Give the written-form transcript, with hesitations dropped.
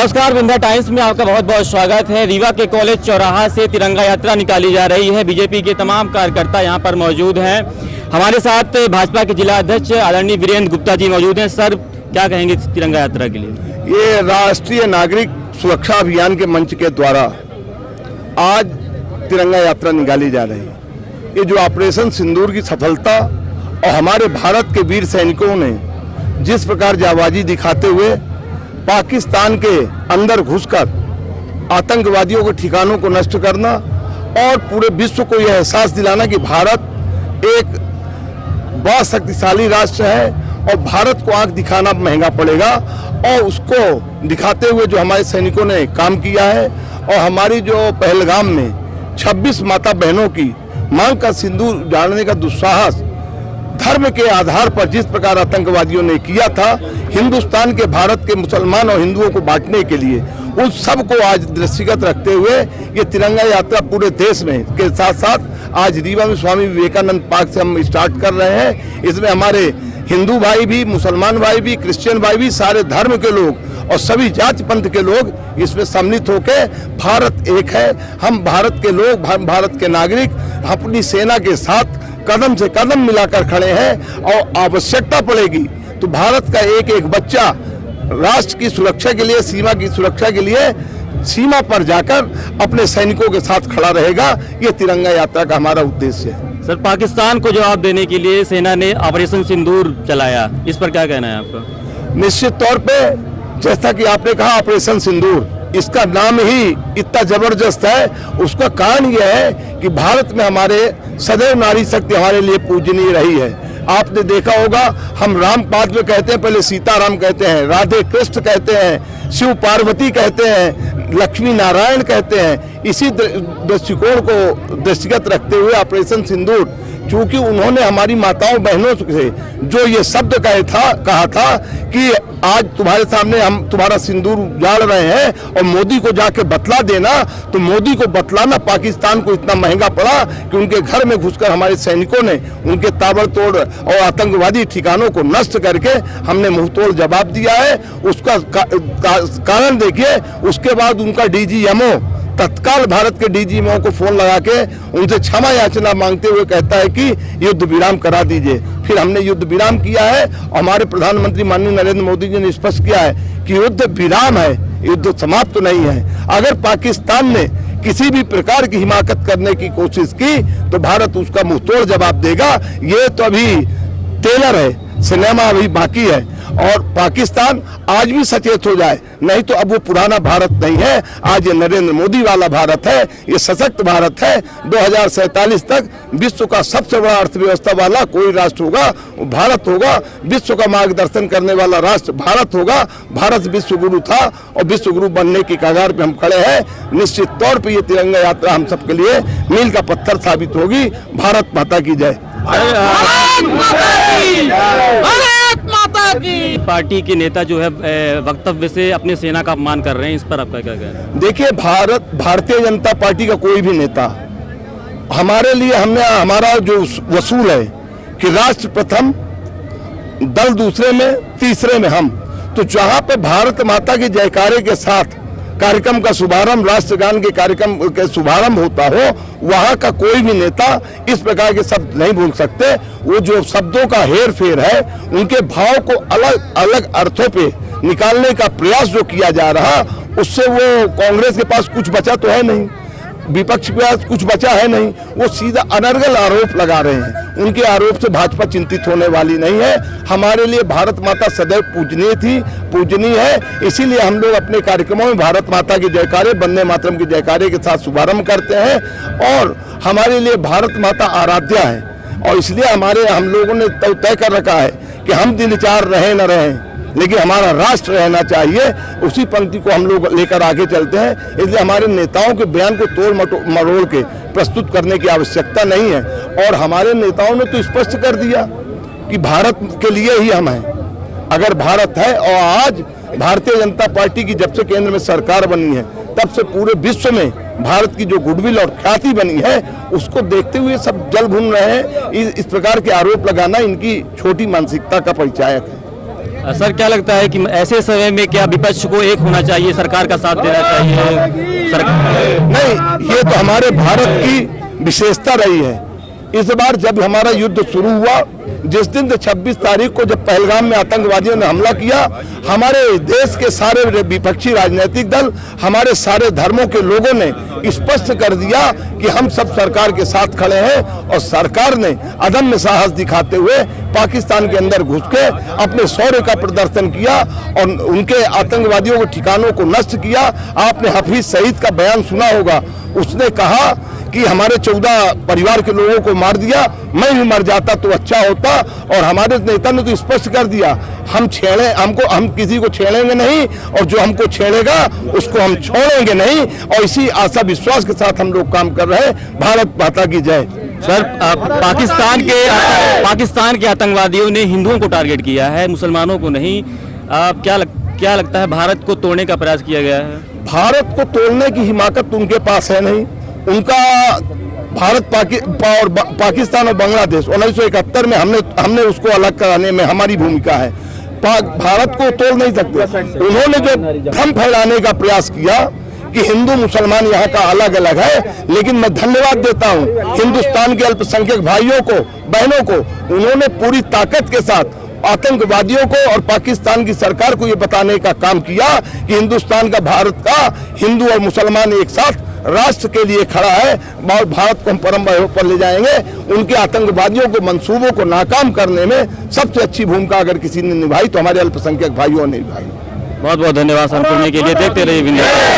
नमस्कार, विंध्या टाइम्स में आपका बहुत बहुत स्वागत है। रीवा के कॉलेज चौराहा से तिरंगा यात्रा निकाली जा रही है। बीजेपी के तमाम कार्यकर्ता यहां पर मौजूद हैं। हमारे साथ भाजपा के जिला अध्यक्ष आदरणीय वीरेंद्र गुप्ता जी मौजूद हैं। सर, क्या कहेंगे तिरंगा यात्रा के लिए? ये राष्ट्रीय नागरिक सुरक्षा अभियान के मंच के द्वारा आज तिरंगा यात्रा निकाली जा रही है। ये जो ऑपरेशन सिंदूर की सफलता और हमारे भारत के वीर सैनिकों ने जिस प्रकार जाबाजी दिखाते हुए पाकिस्तान के अंदर घुसकर आतंकवादियों के ठिकानों को नष्ट करना और पूरे विश्व को यह एहसास दिलाना कि भारत एक बहुत शक्तिशाली राष्ट्र है और भारत को आंख दिखाना महंगा पड़ेगा, और उसको दिखाते हुए जो हमारे सैनिकों ने काम किया है और हमारी जो पहलगाम में 26 माता बहनों की मांग का सिंदूर डालने का दुस्साहस धर्म के आधार पर जिस प्रकार आतंकवादियों ने किया था, हिंदुस्तान के भारत के मुसलमान और हिंदुओं को बांटने के लिए, उस सब को आज दृष्टिगत रखते हुए ये तिरंगा यात्रा पूरे देश में के साथ साथ आज रीवा में स्वामी विवेकानंद पार्क से हम स्टार्ट कर रहे हैं। इसमें हमारे हिंदू भाई भी, मुसलमान भाई भी, क्रिश्चियन भाई भी, सारे धर्म के लोग और सभी जाति पंथ के लोग इसमें सम्मिलित होकर भारत एक है, हम भारत के लोग, भारत के नागरिक अपनी सेना के साथ कदम से कदम मिलाकर खड़े हैं। और आवश्यकता पड़ेगी तो भारत का एक एक बच्चा राष्ट्र की सुरक्षा के लिए, सीमा की सुरक्षा के लिए सीमा पर जाकर अपने सैनिकों के साथ खड़ा रहेगा। ये तिरंगा यात्रा का हमारा उद्देश्य है। सर, पाकिस्तान को जवाब देने के लिए सेना ने ऑपरेशन सिंदूर चलाया, इस पर क्या कहना है आपका? निश्चित तौर पे जैसा कि आपने कहा ऑपरेशन सिंदूर, इसका नाम ही इतना जबरदस्त है। उसका कारण यह है कि भारत में हमारे सदैव नारी शक्ति हमारे लिए पूजनीय रही है। आपने देखा होगा, हम राम पाद में कहते हैं, पहले सीताराम कहते हैं, राधे कृष्ण कहते हैं, शिव पार्वती कहते हैं, लक्ष्मी नारायण कहते हैं। इसी दृष्टिकोण को दृष्टिगत रखते हुए ऑपरेशन सिंदूर, चूंकि उन्होंने हमारी माताओं बहनों से जो ये शब्द कहा था कि आज तुम्हारे सामने हम तुम्हारा सिंदूर उजाड़ रहे हैं और मोदी को जाके बतला देना, तो मोदी को बतलाना पाकिस्तान को इतना महंगा पड़ा कि उनके घर में घुसकर हमारे सैनिकों ने उनके ताबड़तोड़ और आतंकवादी ठिकानों को नष्ट करके हमने मुंहतोड़ जवाब दिया है। उसका कारण देखिए, उसके बाद उनका डीजीएमओ तत्काल भारत के डीजीएमओ को फोन लगा के उनसे क्षमा याचना मांगते हुए कहता है कि युद्ध विराम करा दीजिए। फिर हमने युद्ध विराम किया है और हमारे प्रधानमंत्री माननीय नरेंद्र मोदी जी ने स्पष्ट किया है कि युद्ध विराम है, युद्ध समाप्त तो नहीं है। अगर पाकिस्तान ने किसी भी प्रकार की हिमाकत करने की कोशिश की तो भारत उसका मुंहतोड़ जवाब देगा। ये तो अभी ट्रेलर है, सिनेमा अभी बाकी है। और पाकिस्तान आज भी सचेत हो जाए, नहीं तो अब वो पुराना भारत नहीं है, आज ये नरेंद्र मोदी वाला भारत है, ये सशक्त भारत है। 2047 तक विश्व का सबसे बड़ा अर्थव्यवस्था वाला कोई राष्ट्र होगा, वो भारत होगा। विश्व का मार्गदर्शन करने वाला राष्ट्र भारत होगा। भारत विश्व गुरु था और विश्व गुरु बनने की कगार पे हम खड़े हैं। निश्चित तौर पे ये तिरंगा यात्रा हम सबके लिए मील का पत्थर साबित होगी। भारत माता की जय। पार्टी के नेता जो है वक्तव्य से अपने सेना का अपमान कर रहे हैं, इस पर आपका क्या कहना है? देखिए, भारतीय जनता पार्टी का कोई भी नेता हमारे लिए, हमने हमारा जो वसूल है कि राष्ट्र प्रथम, दल दूसरे में, तीसरे में हम, तो जहां पे भारत माता के जयकारे के साथ कार्यक्रम का शुभारंभ, राष्ट्रगान के कार्यक्रम के शुभारंभ होता हो, वहां का कोई भी नेता इस प्रकार के शब्द नहीं बोल सकते। वो जो शब्दों का हेर फेर है, उनके भाव को अलग अलग अर्थों पे निकालने का प्रयास जो किया जा रहा, उससे वो कांग्रेस के पास कुछ बचा तो है नहीं, विपक्ष के पास कुछ बचा है नहीं। वो सीधा अनर्गल आरोप लगा रहे हैं। उनके आरोप से भाजपा चिंतित होने वाली नहीं है। हमारे लिए भारत माता सदैव पूजनीय थी, पूजनीय है। इसीलिए हम लोग अपने कार्यक्रमों में भारत माता के जयकारे, वंदे मातरम के जयकारे के साथ शुभारंभ करते हैं। और हमारे लिए भारत माता आराध्या है, और इसलिए हम लोगों ने तय कर रखा है कि हम दिनचार रहे न रहें, लेकिन हमारा राष्ट्र रहना चाहिए। उसी पंक्ति को हम लोग लेकर आगे चलते हैं। इसलिए हमारे नेताओं के बयान को तोड़ मरोड़ के प्रस्तुत करने की आवश्यकता नहीं है। और हमारे नेताओं ने तो स्पष्ट कर दिया कि भारत के लिए ही हम हैं। अगर भारत है, और आज भारतीय जनता पार्टी की जब से केंद्र में सरकार बनी है, तब से पूरे विश्व में भारत की जो गुडविल और ख्याति बनी है, उसको देखते हुए सब जल भून रहे हैं। इस प्रकार के आरोप लगाना इनकी छोटी मानसिकता का परिचायक है। सर क्या लगता है कि ऐसे समय में क्या विपक्ष को एक होना चाहिए, सरकार का साथ देना चाहिए? नहीं, ये तो हमारे भारत की विशेषता रही है। इस बार जब हमारा युद्ध शुरू हुआ, जिस दिन 26 तारीख को जब पहलगाम में आतंकवादियों ने हमला किया, हमारे देश के सारे विपक्षी राजनीतिक दल, हमारे सारे धर्मों के लोगों ने स्पष्ट कर दिया कि हम सब सरकार के साथ खड़े हैं। और सरकार ने अदम्य साहस दिखाते हुए पाकिस्तान के अंदर घुस के अपने शौर्य का प्रदर्शन किया और उनके आतंकवादियों के ठिकानों को नष्ट किया। आपने हफीज सईद का बयान सुना होगा, उसने कहा कि हमारे 14 परिवार के लोगों को मार दिया, मैं भी मर जाता तो अच्छा होता। और हमारे नेता ने तो स्पष्ट कर दिया, हम किसी को छेड़ेंगे नहीं और जो हमको छेड़ेगा उसको हम छोड़ेंगे नहीं। और इसी आशा विश्वास के साथ हम लोग काम कर रहे हैं। भारत माता की जय। सर पाकिस्तान के आतंकवादियों ने हिंदुओं को टारगेट किया है, मुसलमानों को नहीं। क्या लगता है भारत को तोड़ने का प्रयास किया गया है? भारत को तोड़ने की हिमाकत उनके पास है नहीं। उनका भारत पाकिस्तान और बांग्लादेश 1971 में हमने उसको अलग कराने में हमारी भूमिका है। भारत को तोड़ नहीं सकते। उन्होंने जो भ्रम फैलाने का प्रयास किया कि हिंदू मुसलमान यहाँ का अलग अलग है, लेकिन मैं धन्यवाद देता हूँ हिंदुस्तान के अल्पसंख्यक भाइयों को, बहनों को। उन्होंने पूरी ताकत के साथ आतंकवादियों को और पाकिस्तान की सरकार को ये बताने का काम किया कि हिंदुस्तान का, भारत का हिंदू और मुसलमान एक साथ राष्ट्र के लिए खड़ा है और भारत को हम परम पर ले जाएंगे। उनके आतंकवादियों को, मंसूबों को नाकाम करने में सबसे अच्छी भूमिका अगर किसी ने निभाई तो हमारे अल्पसंख्यक भाइयों ने निभाई। बहुत बहुत धन्यवाद सर, सुनने के लिए। देखते रहिए विंध्य।